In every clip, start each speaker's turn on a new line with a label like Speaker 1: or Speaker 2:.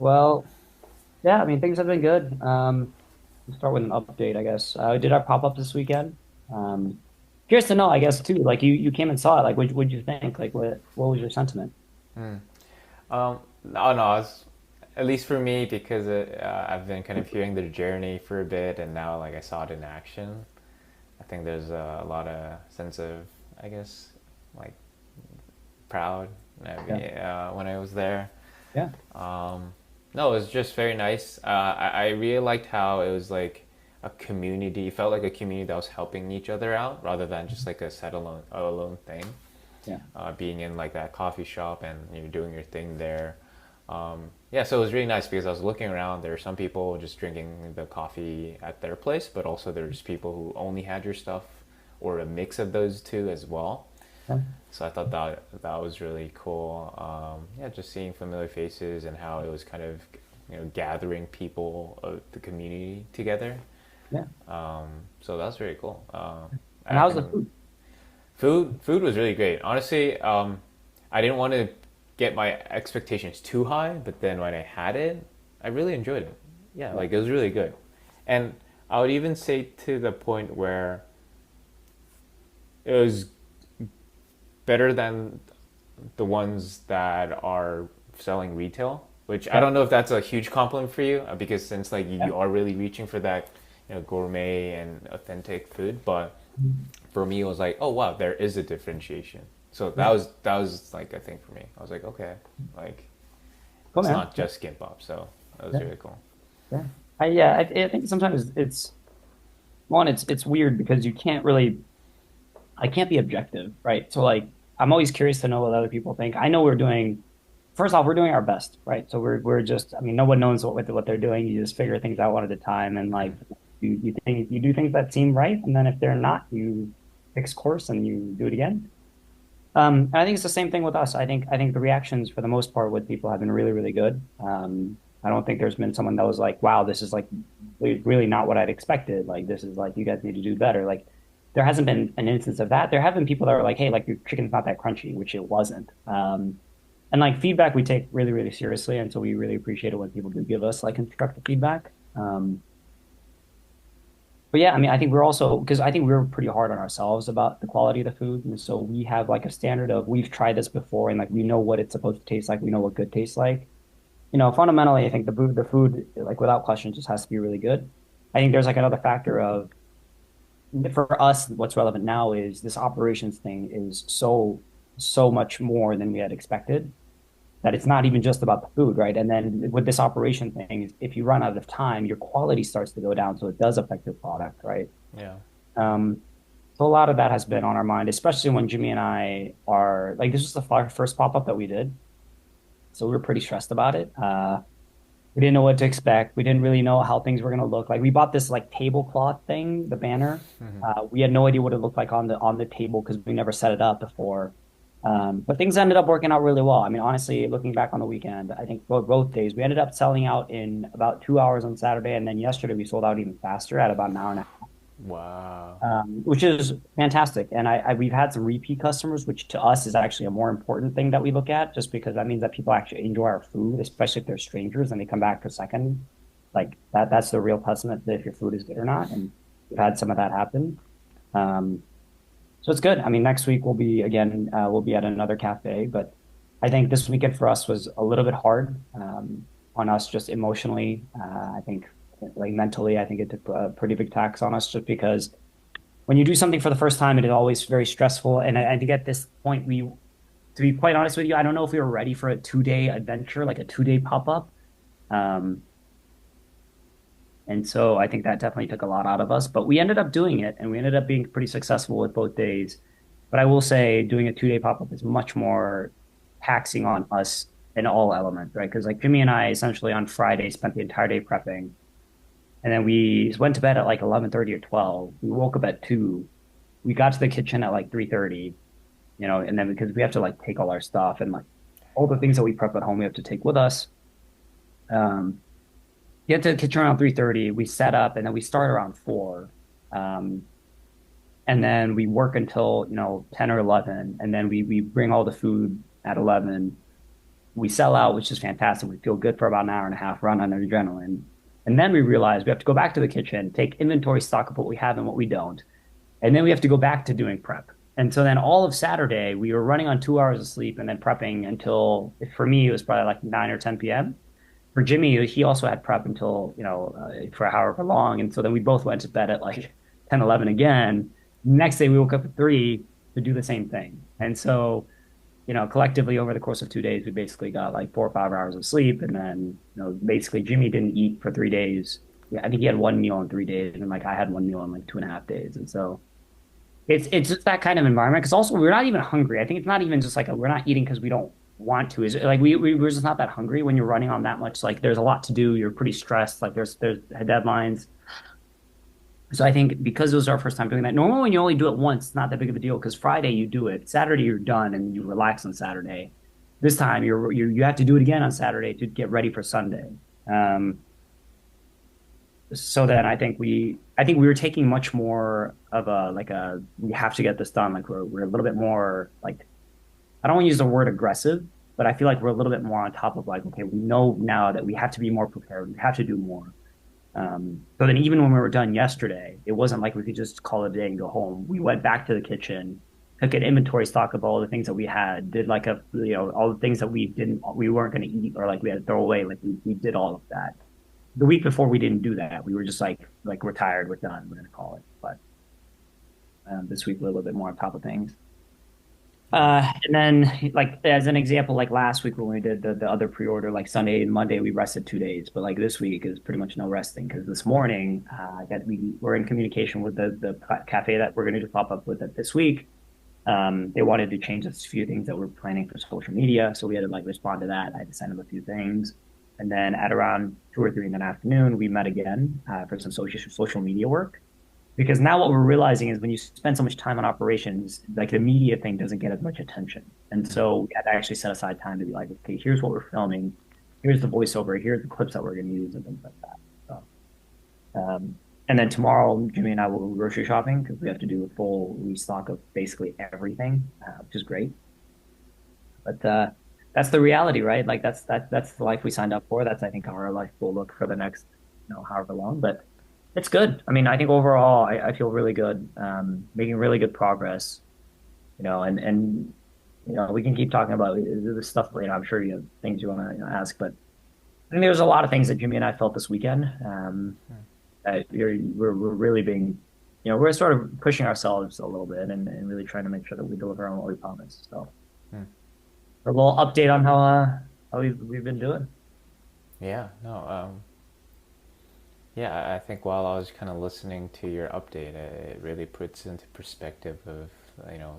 Speaker 1: Well, yeah, I mean, things have been good. We'll start with an update, I guess. Did our pop up this weekend? Um, Curious to know, I guess, too. Like you came and saw it. Like, what'd you think? Like, what was your sentiment?
Speaker 2: No, no, it's, at least for me, because I've been kind of hearing their journey for a bit, and now like I saw it in action. I think there's a lot of sense of, I guess, like proud
Speaker 1: Yeah,
Speaker 2: when I was there.
Speaker 1: yeah,
Speaker 2: No, it was just very nice. I really liked how it was like a community. It felt like a community that was helping each other out rather than just like a set alone thing.
Speaker 1: yeah,
Speaker 2: Being in like that coffee shop and you're doing your thing there. Yeah, so it was really nice because I was looking around. There are some people just drinking the coffee at their place, but also there's people who only had your stuff or a mix of those two as well.
Speaker 1: yeah,
Speaker 2: So I thought that was really cool. Yeah, just seeing familiar faces and how it was kind of gathering people of the community together.
Speaker 1: yeah.
Speaker 2: So that was really cool.
Speaker 1: And
Speaker 2: I
Speaker 1: how's the
Speaker 2: can
Speaker 1: food?
Speaker 2: food was really great. Honestly, I didn't want to get my expectations too high, but then when I had it, I really enjoyed it. Yeah,
Speaker 1: Yeah,
Speaker 2: like it was really good. And I would even say to the point where it was better than the ones that are selling retail, which I
Speaker 1: yeah,
Speaker 2: don't know if that's a huge compliment for you because since like
Speaker 1: yeah.
Speaker 2: you are really reaching for that, gourmet and authentic food, but for me it was like, oh wow, there is a differentiation. So that
Speaker 1: Yeah.
Speaker 2: was like a thing for me. I was like, okay, like
Speaker 1: Cool,
Speaker 2: it's
Speaker 1: man.
Speaker 2: not just Kimbap. So that was
Speaker 1: Yeah,
Speaker 2: really cool.
Speaker 1: yeah. I think sometimes it's one, it's weird because you can't really I can't be objective, right? So like I'm always curious to know what other people think. I know we're doing first off, we're doing our best, right? So we're just I mean, no one knows what they're doing. You just figure things out one at a time and like you do things that seem right, and then if they're not, you fix course and you do it again. And I think it's the same thing with us. I think the reactions for the most part with people have been really, really good. I don't think there's been someone that was like, wow, this is like really not what I'd expected. Like this is like you guys need to do better. Like there hasn't been an instance of that. There have been people that are like, hey, like your chicken's not that crunchy, which it wasn't. And like feedback we take really, really seriously. And so we really appreciate it when people do give us like constructive feedback. But yeah, I mean, I think we're also because I think we're pretty hard on ourselves about the quality of the food, and so we have like a standard of we've tried this before, and like we know what it's supposed to taste like. We know what good tastes like. Fundamentally, I think the food, like without question, just has to be really good. I think there's like another factor of for us, what's relevant now is this operations thing is so much more than we had expected that it's not even just about the food, right? And then with this operation thing, if you run out of time, your quality starts to go down, so it does affect your product, right?
Speaker 2: Yeah.
Speaker 1: Um, so a lot of that has been on our mind, especially when Jimmy and I are like, this was the first pop up that we did. So we were pretty stressed about it. We didn't know what to expect. We didn't really know how things were going to look like. We bought this like tablecloth thing, the banner. We had no idea what it looked like on the table because we never set it up before. But things ended up working out really well. I mean, honestly, looking back on the weekend, I think both days we ended up selling out in about 2 hours on Saturday, and then yesterday we sold out even faster at about an hour and a half,
Speaker 2: Wow.
Speaker 1: which is fantastic. And we've had some repeat customers, which to us is actually a more important thing that we look at, just because that means that people actually enjoy our food, especially if they're strangers and they come back for a second. Like that's the real testament that if your food is good or not. And we've had some of that happen. Um, so it's good. I mean, next week we'll be at another cafe, but I think this weekend for us was a little bit hard on us just emotionally. I think like mentally, I think it took a pretty big tax on us just because when you do something for the first time, it is always very stressful. And I think at this point, to be quite honest with you, I don't know if we were ready for a 2 day adventure, like a 2 day pop up. Um, and so I think that definitely took a lot out of us, but we ended up doing it and we ended up being pretty successful with both days. But I will say doing a 2 day pop up is much more taxing on us in all elements, right? Because like Jimmy and I essentially on Friday spent the entire day prepping. And then we went to bed at like 11:30 or 12. We woke up at 2. We got to the kitchen at like 3:30, and then because we have to like take all our stuff and like all the things that we prep at home, we have to take with us. Um, Get to the kitchen around 3:30. We set up and then we start around 4. Um, and then we work until, 10 or 11. And then we bring all the food at 11. we sell out, which is fantastic. We feel good for about an hour and a half run on adrenaline. And then we realize we have to go back to the kitchen, take inventory stock of what we have and what we don't. And then we have to go back to doing prep. And so then all of Saturday, we were running on 2 hours of sleep and then prepping until, for me, it was probably like 9 or 10 p.m. For Jimmy, he also had prep until, for however long. And so then we both went to bed at like 10, 11 again. Next day, we woke up at 3 to do the same thing. And so, collectively over the course of 2 days, we basically got like 4 or 5 hours of sleep. And then, basically Jimmy didn't eat for 3 days. Yeah, I think he had one meal in 3 days, and like I had one meal in like 2.5 days. And so it's just that kind of environment. Because also we're not even hungry. I think it's not even just like we're not eating because we don't want to. Is like we're just not that hungry when you're running on that much. Like there's a lot to do. You're pretty stressed. Like there's deadlines. So I think because it was our first time doing that. Normally when you only do it once, it's not that big of a deal. Because Friday you do it, Saturday you're done and you relax on Saturday. This time you have to do it again on Saturday to get ready for Sunday. Um, so then I think we were taking much more of a like a we have to get this done. Like we're a little bit more like I don't want to use the word aggressive, but I feel like we're a little bit more on top of like, okay, we know now that we have to be more prepared. We have to do more. So then even when we were done yesterday, it wasn't like we could just call it a day and go home. We went back to the kitchen, took an inventory stock of all the things that we had, did like all the things that we weren't going to eat or like we had to throw away. Like we did all of that. The week before we didn't do that. We were just like we're tired, we're done, we're going to call it. But this week we're a little bit more on top of things. And then like as an example, like last week when we did the other pre-order, like Sunday and Monday, we rested 2 days. But like this week is pretty much no resting because this morning that we were in communication with the cafe that we're going to pop up with it this week. They wanted to change a few things that we're planning for social media, so we had to like respond to that. I had to send them a few things, and then at around 2 or 3 in the afternoon, we met again for some social media work because now what we're realizing is when you spend so much time on operations, like the media thing doesn't get as much attention. And so we had to actually set aside time to be like, okay, here's what we're filming, here's the voiceover, here's the clips that we're going to use, and things like that. And then tomorrow, Jimmy and I will go grocery shopping because we have to do a full restock of basically everything, which is great. But that's the reality, right? Like that's the life we signed up for. That's I think how our life will look for the next, however long. But it's good. I mean, I think overall, I feel really good, making really good progress. And we can keep talking about this stuff. I'm sure you have things you want to ask, but I think there's a lot of things that Jimmy and I felt this weekend. We're really being, we're sort of pushing ourselves a little bit and really trying to make sure that we deliver on what we promised. So
Speaker 2: Hmm.
Speaker 1: a little update on how we've been doing.
Speaker 2: Yeah, no, yeah, I think while I was kind of listening to your update, it really puts into perspective of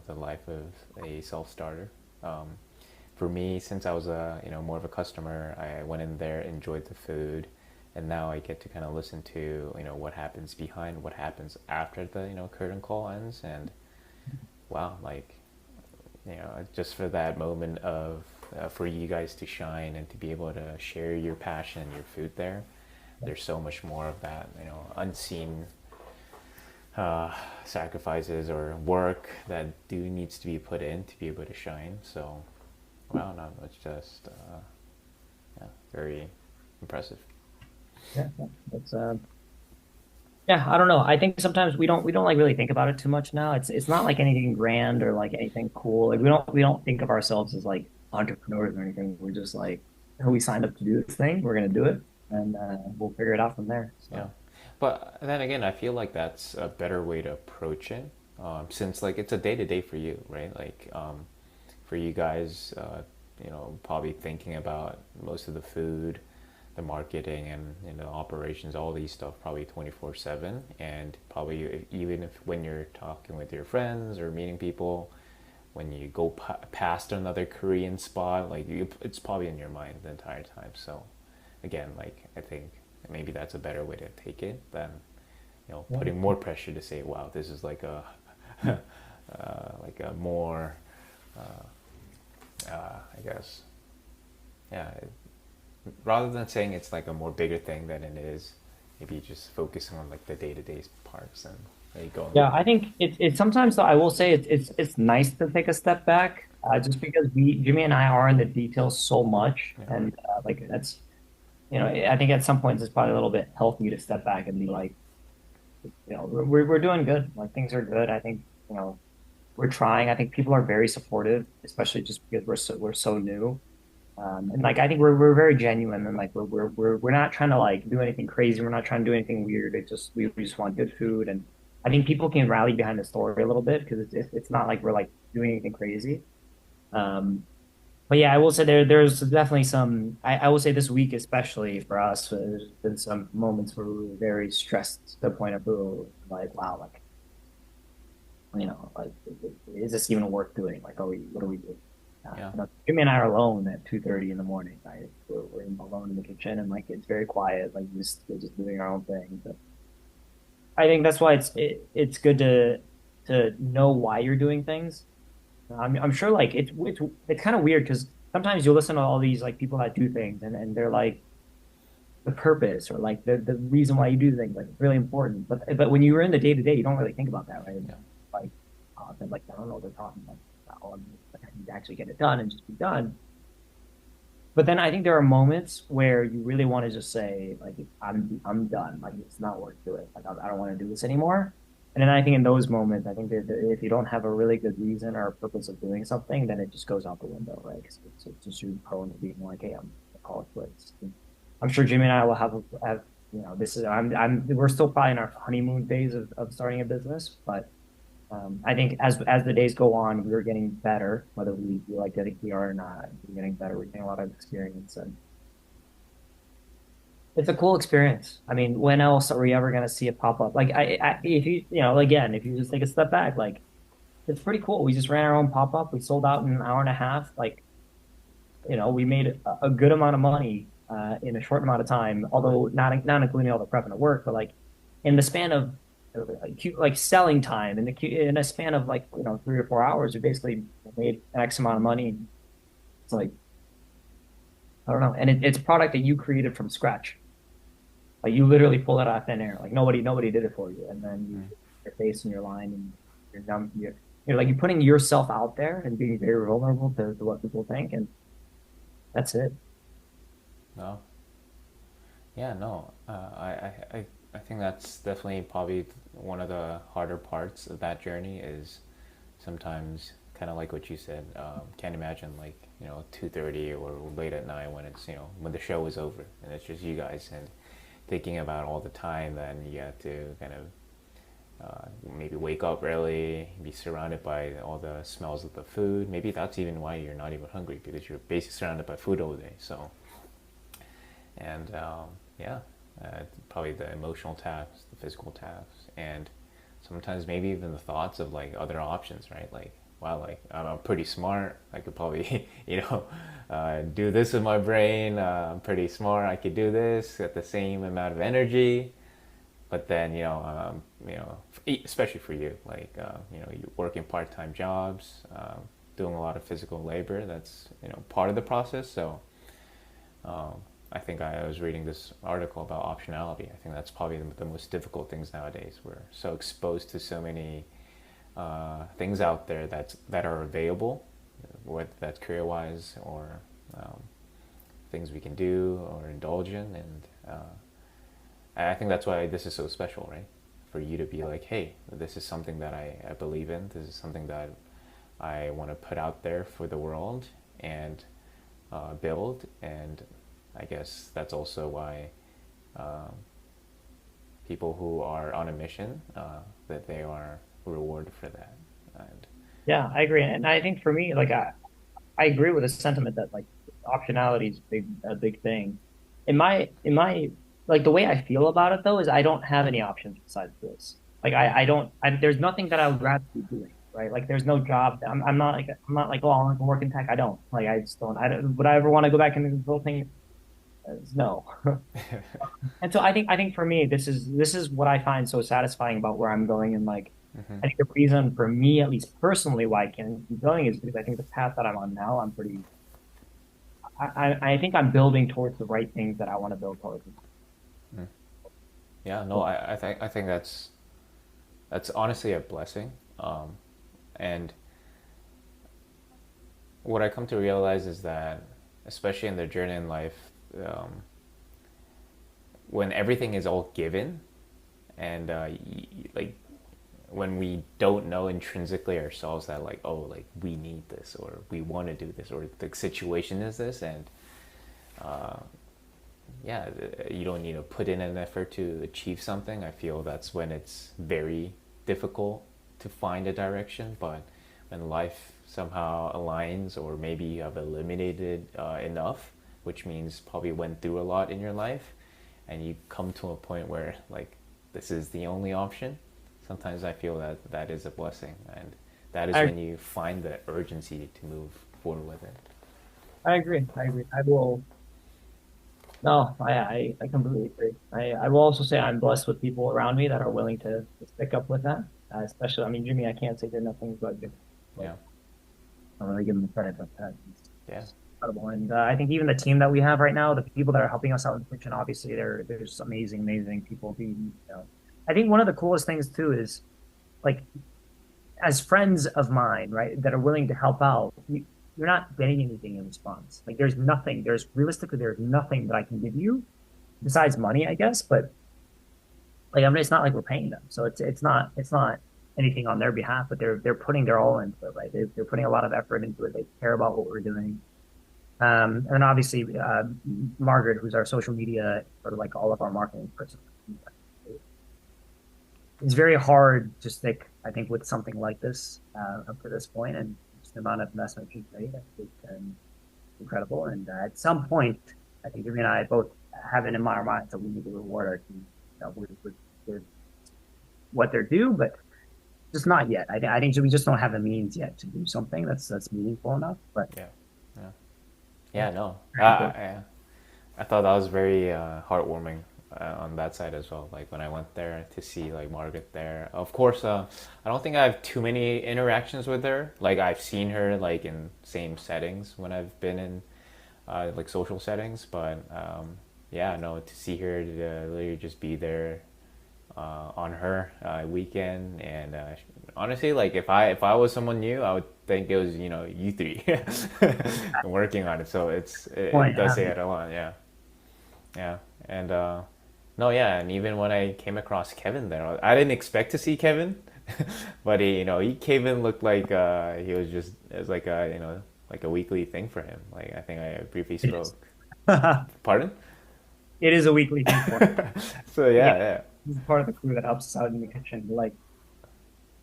Speaker 2: the life of a self starter. Um, for me, since I was a more of a customer, I went in there, enjoyed the food, and now I get to kind of listen to what happens behind, what happens after the curtain call ends, and wow, like just for that moment of for you guys to shine and to be able to share your passion and your food there, there's so much more of that unseen sacrifices or work that do needs to be put in to be able to shine. So wow, no, it's just yeah, very impressive.
Speaker 1: Yeah, that's yeah, I don't know. I think sometimes we don't like really think about it too much now. It's not like anything grand or like anything cool. Like we don't think of ourselves as like entrepreneurs or anything. We're just like, oh, we signed up to do this thing. We're gonna do it, and we'll figure it out from there.
Speaker 2: Yeah,
Speaker 1: So
Speaker 2: but then again, I feel like that's a better way to approach it, since like it's a day to day for you, right? Like for you guys, probably thinking about most of the food, the marketing, and operations, all these stuff, probably 24/7, and probably even if when you're talking with your friends or meeting people, when you go past another Korean spot, like it's probably in your mind the entire time. So again, like I think maybe that's a better way to take it than
Speaker 1: yeah,
Speaker 2: putting more pressure to say, wow, this is like a like a more I guess yeah. Rather than saying it's like a more bigger thing than it is, maybe just focusing on like the day to day parts and maybe going
Speaker 1: yeah.
Speaker 2: with
Speaker 1: I
Speaker 2: it.
Speaker 1: think it's sometimes though, I will say it's nice to take a step back just because Jimmy and I are in the details so much,
Speaker 2: Yeah.
Speaker 1: and like that's, I think at some points it's probably a little bit healthy to step back and be like, we're doing good. Like things are good. I think, we're trying. I think people are very supportive, especially just because we're so new. And like I think we're very genuine, and like we're not trying to like do anything crazy. We're not trying to do anything weird. We just want good food, and I think people can rally behind the story a little bit because it's not like we're like doing anything crazy. Um, but yeah, I will say there's definitely some. I will say this week especially for us, there's been some moments where we were very stressed to the point of like wow, like like is this even worth doing? Like, what are we doing?
Speaker 2: Yeah.
Speaker 1: Jimmy and I are alone at 2:30 in the morning. Right? We're alone in the kitchen, and like it's very quiet. Like we're just doing our own thing. But I think that's why it's good to know why you're doing things. I'm sure like it's kind of weird because sometimes you listen to all these like people that do things, and they're like the purpose or like the reason why you do things like it's really important. But when you're in the day to day, you don't really think about that, right?
Speaker 2: Yeah.
Speaker 1: Like like I don't know what they're talking about. I need to actually get it done and just be done. But then I think there are moments where you really want to just say, like, I'm done. Like, it's not worth doing. Like, I don't want to do this anymore. And then I think in those moments, I think that if you don't have a really good reason or a purpose of doing something, then it just goes out the window, right? Because it's just you're prone to being like, hey, I'm gonna call it quits. I'm sure Jimmy and I will have this is we're still probably in our honeymoon phase of starting a business, but I think as the days go on, we're getting better, whether we like to think we are or not. We're getting better. We're getting a lot of experience, and it's a cool experience. I mean, when else are we ever going to see it pop up? Like, if again, if you just take a step back, like, it's pretty cool. We just ran our own pop up. We sold out in an hour and a half. Like, we made a good amount of money in a short amount of time, although not including all the prep and the work, but like in the span of like selling time in a span of like 3 or 4 hours, we basically made an X amount of money. It's like I don't know, and it's a product that you created from scratch. Like you literally pull it out of thin air. Like nobody did it for you, and then you
Speaker 2: Mm.
Speaker 1: put your face and your line, and you're dumb. You're like you're putting yourself out there and being very vulnerable to what people think, and that's it.
Speaker 2: No. Yeah. No. I think that's definitely probably one of the harder parts of that journey is sometimes kind of like what you said. Can't imagine like 2:30 or late at night when it's when the show is over and it's just you guys and thinking about all the time that you have to kind of maybe wake up early, be surrounded by all the smells of the food. Maybe that's even why you're not even hungry because you're basically surrounded by food all day. So, and yeah, probably the emotional tasks, the physical tasks, and sometimes maybe even the thoughts of like other options, right? Like, wow, like I'm pretty smart. I could probably, do this with my brain. I'm pretty smart. I could do this at the same amount of energy. But then especially for you like you're working part-time jobs, doing a lot of physical labor, that's part of the process. So um, I think I was reading this article about optionality. I think that's probably the most difficult things nowadays. We're so exposed to so many things out there that are available, whether that's career-wise or um, things we can do or indulge in, and I think that's why this is so special, right? For you to be like, hey, this is something that I believe in. This is something that I want to put out there for the world and build. And I guess that's also why um, people who are on a mission, that they are rewarded for that. And
Speaker 1: Yeah, I agree. And I think for me, like I agree with the sentiment that like optionality is a big thing. In my like the way I feel about it though is I don't have any options besides this. Like I don't there's nothing that I would rather be doing, right? Like there's no job. I'm not like oh I want to work in tech. I don't. Like I just don't. I don't, would I ever want to go back into consulting? No. And so I think for me this is what I find so satisfying about where I'm going, and like I think the reason for me at least personally why I can keep going is because I think the path that I'm on now I'm pretty I think I'm building towards the right things that I want to build towards.
Speaker 2: yeah, no,
Speaker 1: So,
Speaker 2: I think that's honestly a blessing. And what I come to realize is that, especially in the journey in life, um, when everything is all given, and like when we don't know intrinsically ourselves that like, oh, like we need this or we want to do this or the situation is this, and yeah, you don't need to put in an effort to achieve something. I feel that's when it's very difficult to find a direction. But when life somehow aligns, or maybe you have eliminated enough, which means probably went through a lot in your life, and you come to a point where like this is the only option. Sometimes I feel that that is a blessing, and that is
Speaker 1: I
Speaker 2: when you find the urgency to move forward with it.
Speaker 1: I agree. I agree. I will. No, I completely agree. I will also say I'm blessed with people around me that are willing to stick up with that. Especially, I mean, Jimmy, I can't say did nothing but good. Like,
Speaker 2: Yeah,
Speaker 1: I don't really give him the credit, but
Speaker 2: yeah,
Speaker 1: it's incredible. And I think even the team that we have right now, the people that are helping us out in the kitchen, obviously, there's amazing, amazing people. I think one of the coolest things too is like as friends of mine, right, that are willing to help out. You're not getting anything in response. Like there's nothing. There's realistically, there's nothing that I can give you besides money, I guess. But like I mean, it's not like we're paying them, so it's not anything on their behalf. But they're putting their all into it, right? They're putting a lot of effort into it. They care about what we're doing. And then obviously Margaret, who's our social media sort of like all of our marketing person. It's very hard to stick, I think, with something like this up to this point, and just the amount of investment she's made, I think, incredible. And at some point, I think Jimmy and I both have it in our minds that we need to reward our team, with what they're due, but just not yet. I think we just don't have the means yet to do something that's meaningful enough. But
Speaker 2: yeah, yeah,
Speaker 1: yeah,
Speaker 2: yeah. No,
Speaker 1: very important.
Speaker 2: I thought that was very heartwarming on that side as well. Like when I went there to see like Margaret there. Of course, I don't think I have too many interactions with her. Like I've seen her like in same settings when I've been in like social settings, but yeah, no, to see her to literally just be there on her weekend, and honestly, like if I was someone new, I would think it was you three working on it. So it
Speaker 1: Point.
Speaker 2: does say it a lot, yeah, yeah, and no, yeah, and even when I came across Kevin there, I didn't expect to see Kevin, but he came in looked like he was just it was like a like a weekly thing for him. Like I think I briefly
Speaker 1: It is.
Speaker 2: spoke. Pardon?
Speaker 1: It is a weekly thing for him.
Speaker 2: So
Speaker 1: Again,
Speaker 2: yeah, yeah.
Speaker 1: he's part of the crew that helps us out in the kitchen. Like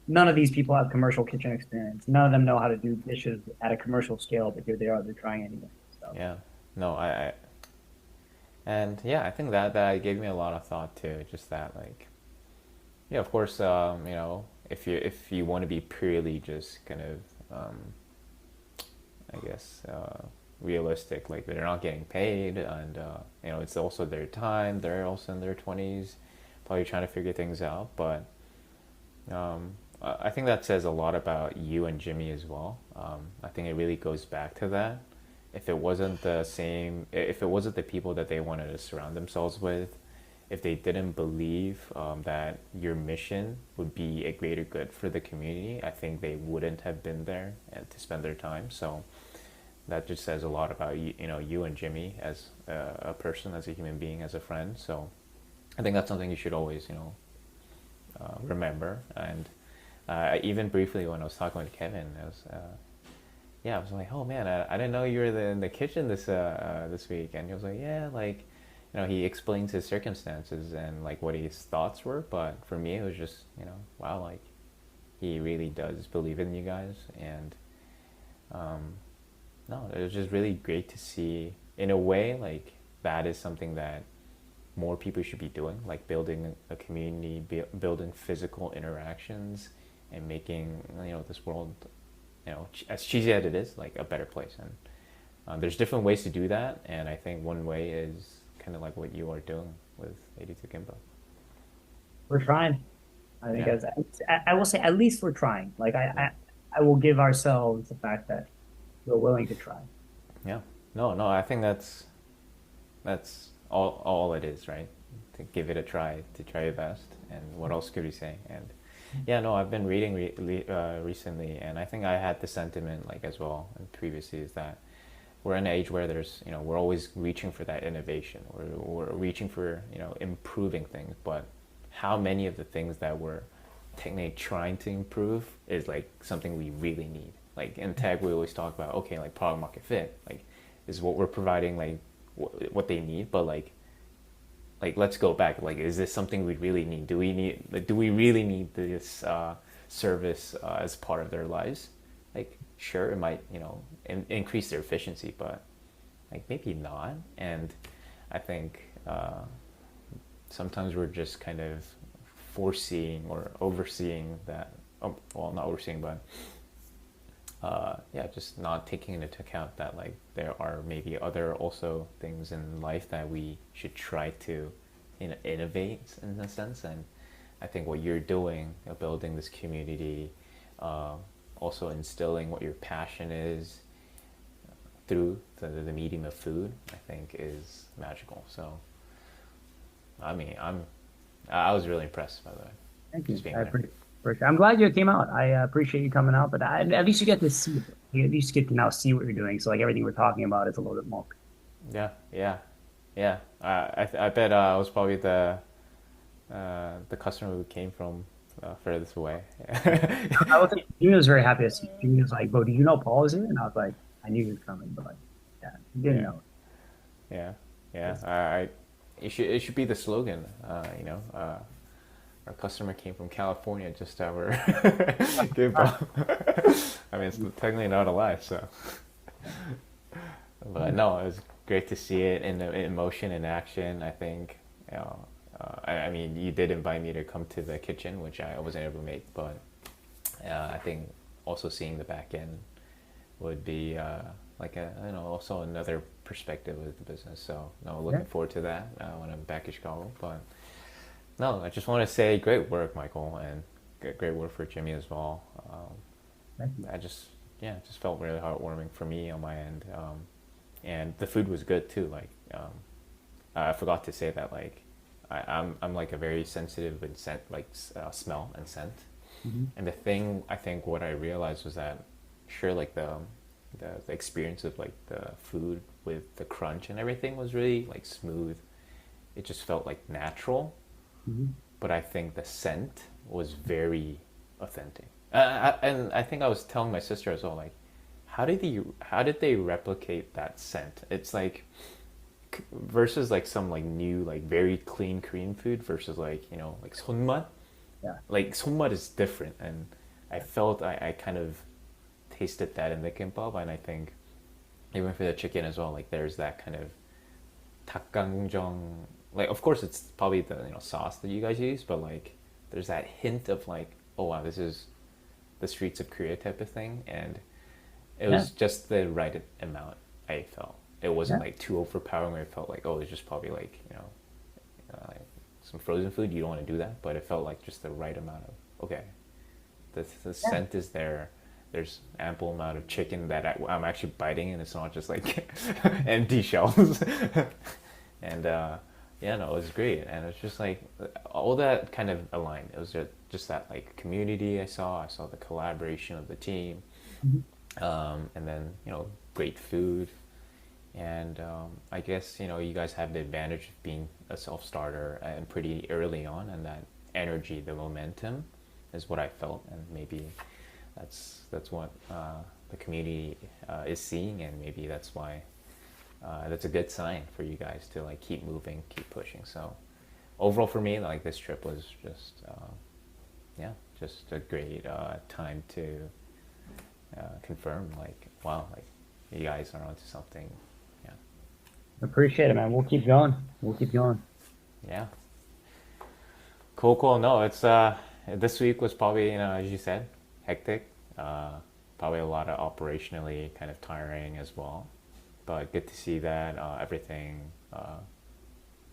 Speaker 1: none of these people have commercial kitchen experience. None of them know how to do dishes at a commercial scale, but here they are. They're trying anyway. So
Speaker 2: Yeah. No, and yeah, I think that gave me a lot of thought too. Just that, like, yeah, of course, if you want to be purely just kind of, I guess, realistic, like they're not getting paid, and it's also their time. They're also in their 20s, probably trying to figure things out. But I think that says a lot about you and Jimmy as well. I think it really goes back to that. If it wasn't the people that they wanted to surround themselves with, if they didn't believe that your mission would be a greater good for the community, I think they wouldn't have been there and to spend their time. So that just says a lot about you and Jimmy as a person, as a human being, as a friend. So I think that's something you should always remember. And even briefly when I was talking with Kevin, I was like, oh man, I didn't know you were in the kitchen this week. And he was like, yeah, like, he explains his circumstances and like what his thoughts were. But for me, it was just, wow, like he really does believe in you guys. And no, it was just really great to see. In a way, like that is something that more people should be doing, like building a community, building physical interactions, and making this world, as cheesy as it is, like a better place. And there's different ways to do that, and I think one way is kind of like what you are doing with 82 Kimbo.
Speaker 1: we're trying. I think
Speaker 2: Yeah,
Speaker 1: I will say at least we're trying. Like
Speaker 2: yeah,
Speaker 1: I will give ourselves the fact that we're willing to try.
Speaker 2: yeah. No, no, I think that's all it is, right? To give it a try, to try your best, and what else could we say? And Yeah, no, I've been reading recently, and I think I had the sentiment like as well and previously is that we're in an age where there's we're always reaching for that innovation. We're reaching for improving things, but how many of the things that we're technically trying to improve is like something we really need. Like in tech, we always talk about okay, like product market fit, like is what we're providing like what they need, but like let's go back. Like, is this something we really need? Do we really need this service as part of their lives? Like, sure, it might increase their efficiency, but like maybe not. And I think sometimes we're just kind of foreseeing or overseeing that. Oh, well, not overseeing, but yeah, just not taking into account that like there are maybe other also things in life that we should try to innovate in a sense. And I think what you're doing, building this community, uh, also instilling what your passion is through the medium of food, I think is magical. So I mean, I was really impressed by the way,
Speaker 1: Thank
Speaker 2: just
Speaker 1: you.
Speaker 2: being
Speaker 1: I
Speaker 2: there.
Speaker 1: appreciate. I'm glad you came out. I appreciate you coming out, but at least you get to see it. You at least get to now see what you're doing. So like everything we're talking about is a little bit more.
Speaker 2: Yeah, yeah, yeah. I bet I was probably the customer who came from furthest away.
Speaker 1: I was like, Jimmy was very happy to see. Jimmy was like, "Bro, do you know Paul is here?" And I was like, "I knew he was coming, but like, yeah, he didn't
Speaker 2: Yeah,
Speaker 1: know."
Speaker 2: yeah, yeah. It should be the slogan. Our customer came from California, just our came
Speaker 1: Ah,
Speaker 2: from. I mean, it's technically not a lie. So, but no, it was great to see it in motion, in action. I think, I mean, you did invite me to come to the kitchen, which I wasn't able to make, but I think also seeing the back end would be like also another perspective of the business. So no,
Speaker 1: yeah,
Speaker 2: looking forward to that when I'm back in Chicago. But no, I just want to say great work, Michael, and great work for Jimmy as well.
Speaker 1: thank you.
Speaker 2: I just yeah, it just felt really heartwarming for me on my end, and the food was good too. Like I forgot to say that like I'm like a very sensitive and scent like smell and scent.
Speaker 1: Mhm.
Speaker 2: And the thing I think what I realized was that sure like the experience of like the food with the crunch and everything was really like smooth. It just felt like natural,
Speaker 1: Mhm.
Speaker 2: but I think the scent was very authentic. And I think I was telling my sister as well, like, how did they replicate that scent? It's like versus like some like new like very clean Korean food versus like like 손맛.
Speaker 1: Yeah,
Speaker 2: Like 손맛 is different, and I felt I kind of tasted that in the kimbap, and I think even for the chicken as well, like there's that kind of 닭강정. Like of course it's probably the sauce that you guys use, but like there's that hint of like oh wow this is the streets of Korea type of thing, and it
Speaker 1: yeah,
Speaker 2: was just the right amount. I felt it wasn't
Speaker 1: yeah,
Speaker 2: like too overpowering. Where it felt like oh it's just probably like like some frozen food. You don't want to do that, but it felt like just the right amount of okay. The
Speaker 1: yeah,
Speaker 2: scent is there. There's ample amount of chicken that I'm actually biting, and it's not just like empty shells. And yeah, no, it was great, and it's just like all that kind of aligned. It was just that like community I saw. I saw the collaboration of the team,
Speaker 1: mhm,
Speaker 2: and then great food, and I guess you guys have the advantage of being a self starter and pretty early on, and that energy, the momentum, is what I felt, and maybe that's what the community is seeing, and maybe that's why that's a good sign for you guys to like keep moving, keep pushing. So overall, for me, like this trip was just yeah, just a great time to confirm like wow, like you guys are onto something. Yeah,
Speaker 1: appreciate it, man. We'll keep going. We'll keep going.
Speaker 2: yeah, cool, cool. No, it's this week was probably as you said, hectic. Uh, Probably a lot of operationally kind of tiring as well. But good to see that everything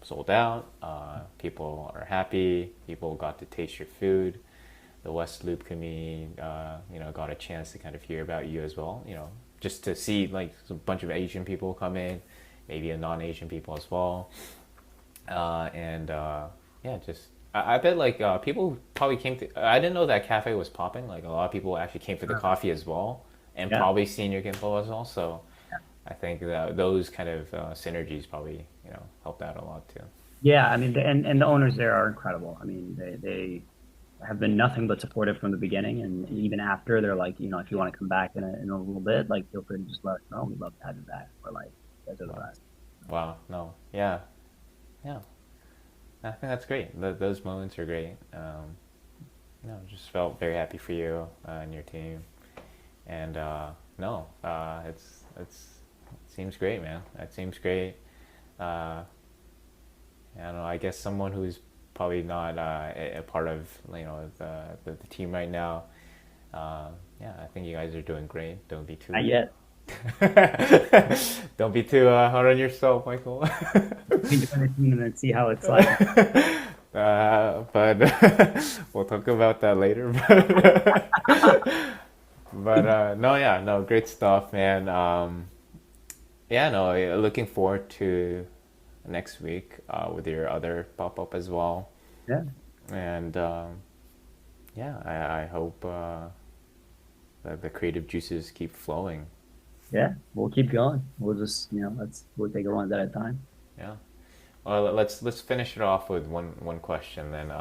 Speaker 2: sold out. People are happy. People got to taste your food. The West Loop community, got a chance to kind of hear about you as well. Just to see like a bunch of Asian people come in, maybe a non-Asian people as well, and yeah, just I bet like people probably came to. I didn't know that cafe was popping. Like a lot of people actually came for the
Speaker 1: Uh,
Speaker 2: coffee as well, and
Speaker 1: yeah.
Speaker 2: probably seen your Gimpo as well. So I think that those kind of synergies probably helped out a lot too.
Speaker 1: Yeah, I mean, and the owners there are incredible. I mean, they have been nothing but supportive from the beginning, and even after, they're like, if you want to come back in a little bit, like, feel free to just let us know. We'd love to have you back. We're like, you guys are the
Speaker 2: Wow,
Speaker 1: best.
Speaker 2: wow, no, yeah, yeah. I think that's great. Those moments are great. No, just felt very happy for you and your team, and no, it's it seems great, man. It seems great. Uh, I don't know. I guess someone who's probably not a part of the team right now. Yeah, I think you guys are doing great. Don't be
Speaker 1: Not
Speaker 2: too
Speaker 1: yet.
Speaker 2: don't be too hard on yourself, Michael.
Speaker 1: We join the team and then see how it's like.
Speaker 2: But we'll talk about that later. But no, yeah, no, great stuff, man. Yeah, no, looking forward to next week with your other pop up as well.
Speaker 1: Yeah,
Speaker 2: And yeah, I hope that the creative juices keep flowing.
Speaker 1: yeah. We'll keep going. We'll just, we'll take it one at a time.
Speaker 2: Yeah. Well, let's finish it off with one question then.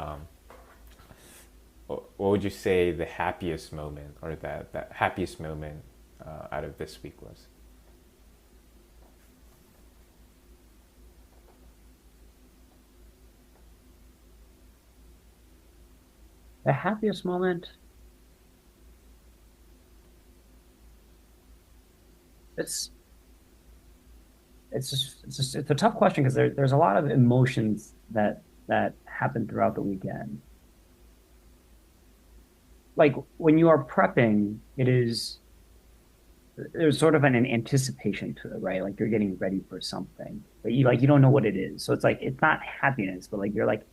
Speaker 2: What would you say the happiest moment or that happiest moment out of this week was?
Speaker 1: The happiest moment, it's it's a tough question because there's a lot of emotions that happen throughout the weekend. Like when you are prepping, there's sort of an anticipation to it, right? Like you're getting ready for something, but you don't know what it is. So it's like it's not happiness, but like you're like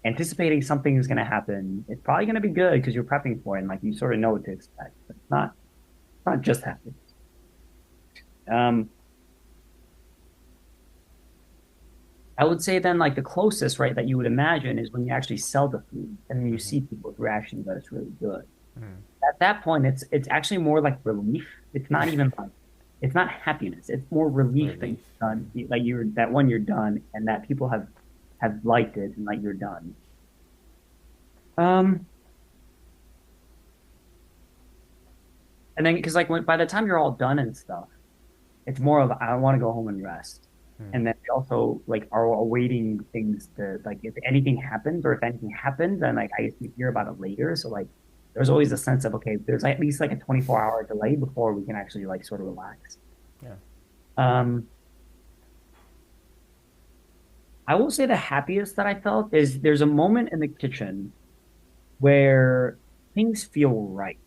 Speaker 1: anticipating something is going to happen. It's probably going to be good because you're prepping for it, and like you sort of know what to expect. But it's not just happiness. Um, I would say then like the closest, right, that you would imagine is when you actually sell the food and then you
Speaker 2: Mm-hmm.
Speaker 1: see people's reaction that it's really good. At that point, it's actually more like relief. It's not even like it's not happiness. It's more relief that you're
Speaker 2: Relief.
Speaker 1: done, like you're that one you're done, and that people have liked it and like you're done. Um, and then because like by the time you're all done and stuff, it's more of I want to go home and rest. And then we also like are awaiting things to like if anything happens or if anything happens, then like I guess we hear about it later. So like there's always a sense of okay, there's at least like a 24-hour delay before we can actually like sort of relax.
Speaker 2: Yeah.
Speaker 1: Um, I will say the happiest that I felt is there's a moment in the kitchen where things feel right.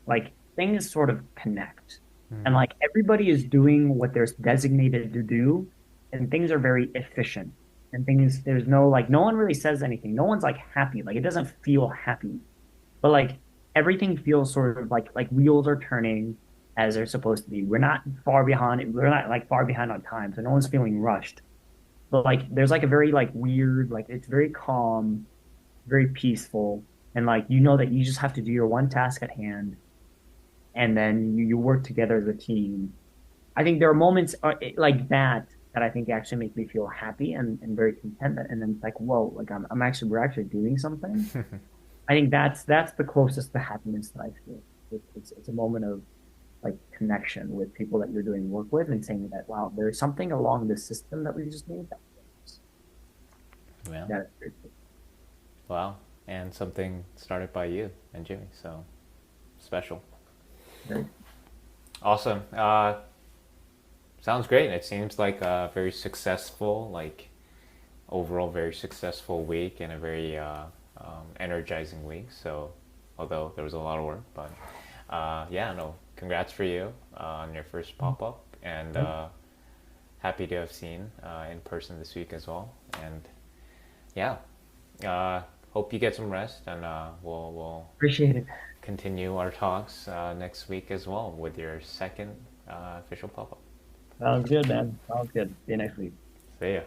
Speaker 1: Like things sort of connect. And like everybody is doing what they're designated to do, and things are very efficient. And things, there's no like, no one really says anything. No one's like happy. Like it doesn't feel happy, but like everything feels sort of like wheels are turning as they're supposed to be. We're not far behind. We're not like far behind on time, so no one's feeling rushed. But like, there's like a very like weird, like it's very calm, very peaceful, and like you know that you just have to do your one task at hand and then you work together as a team. I think there are moments like that I think actually make me feel happy and very content. And then it's like, whoa, like I'm actually we're actually doing something. I think that's the closest to happiness that I feel. It's a moment of like connection with people that you're doing work with and saying that wow, there's something along the system that we just made
Speaker 2: Well,
Speaker 1: that is very cool.
Speaker 2: wow. And something started by you and Jimmy, so special.
Speaker 1: Very
Speaker 2: Awesome. Sounds great. It seems like a very successful, like overall very successful week and a very energizing week. So, although there was a lot of work, but yeah, no, congrats for you on your first pop up, and
Speaker 1: cool.
Speaker 2: happy to have seen in person this week as well. And yeah, uh, hope you get some rest, and we'll
Speaker 1: Appreciate it.
Speaker 2: continue our talks next week as well with your second official pop up.
Speaker 1: Sounds good, man. Sounds good. See you next week.
Speaker 2: See ya.